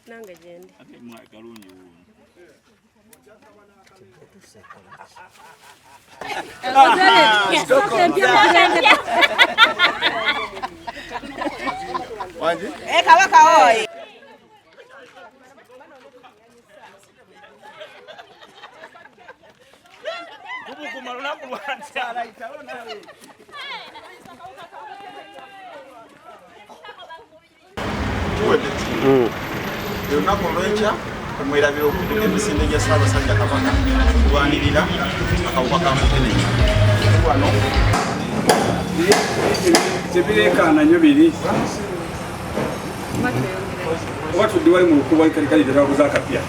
Nanga jendi. Kabaka oye. Lunaku olw'enkya omwerabira okudduka emisinde gya Ssaabasajja Kabaka kulwanirira akawuka ka mukenenya. Wano tebireekaana nnyo biri oba tudde wali mu lukuba kali tetwakoze akapya.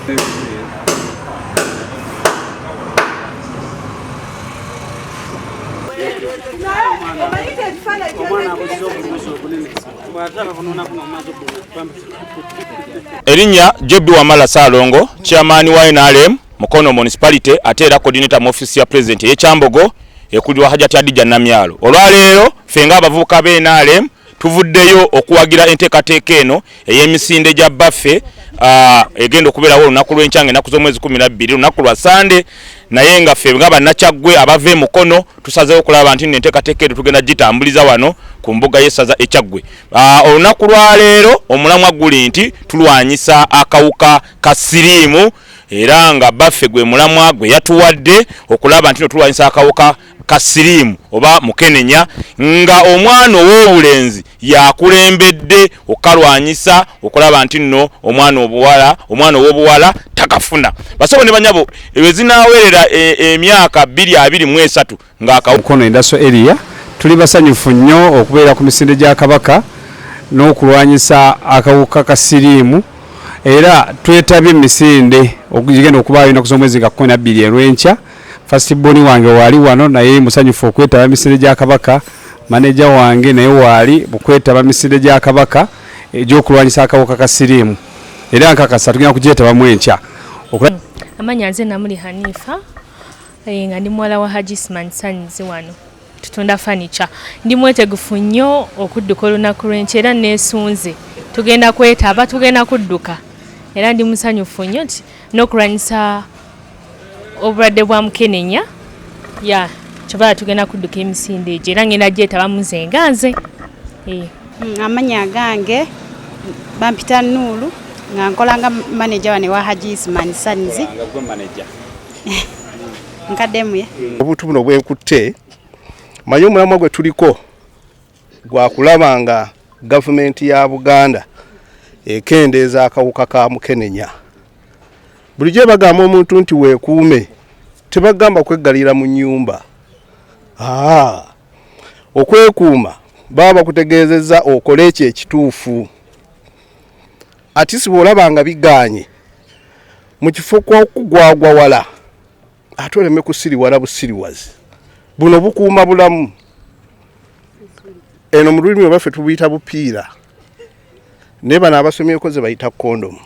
Erinnya Jebi Wamala Salongo, chairman wa NRM Mukono Municipality ate era coordinator mu office ya president ye Kyambogo ekulirwa Hajati Adija Namyalo. Olwaleero fenga abavubuka be NRM tuvuddeyo okuwagira enteekateeka eno ey'emisinde gya baffe egenda okubeerawo olunaku lw'enkyange ennaku z'omwezi 12 olunaku lwa Sande naye nga ffe nga bannakyagwe abava Mukono tusazeewo okulaba nti enteekateeka eno tugenda gitambuliza wano ku mbuga y'essaza Ekyaggwe. Olunaku lwa leero omulamwa guli nti tulwanyisa akawuka ka siriimu era nga baffe gwe mulamwa gwe yatuwadde okulaba nti tulwanyisa akawuka ka siriimu oba mukenenya nga omwana ow'obulenzi yakulembedde okalwanyisa okulaba nti nno omwana ow'obuwala takafuna. Basobo ne banyabo ewezinaawerera emyaka 223 Mukono Industrial Area tuli basanyufu nnyo okubeera ku misinde gya Kabaka n'okulwanyisa akawuka ka siriimu era twetabye emisinde okugenda okubaayo ennaku z'omwezi nga 12 erw'enkya. First born wange wali wano naye musanyufu okwetaba misinde gya Kabaka, manager wange naye wali bukwetaba misinde gya Kabaka egy'okulwanyisa akawuka ka siriimu era nkakasa tugenda kugyetaba mu enkya. Amanya nze Namuli Hanifa nga ndi muwala wa Haji Isman Sanizi wano tutunda furniture. Ndi mwetegufu nnyo okudduka olunaku lw'enkya era neesunze tugenda kwetaba tugenda kudduka era ndi musanyufu nnyo n'okulwanyisa obulwadde bwa mukenenya kyobala tugenda kudduka emisinde egyo era ngenda gyetaba muzenganze. Amanya gange Bampita Nulu nga nkolanga manager wane wa Haji Isman Sanizi. Nkademu obutu buno bwenkutte manyi omulamwa gwe tuliko gwa kulaba nga gavumenti ya Buganda ekendeeza akawuka ka mukenenya. Bulijjo bagamba omuntu nti weekuume tebagamba kweggalira mu nnyumba. Okwekuuma baba bakutegeezezza okole ekyo ekituufu. Ati si bw'olaba nga biganye mu kifo kw'okugwagwa wala ate oleme kusiriwala busiriwazi buno bukuuma bulamu. Eno mu lulimi lwaffe tubuyita bupiira ne bano abasomyeko ze bayita kondomu.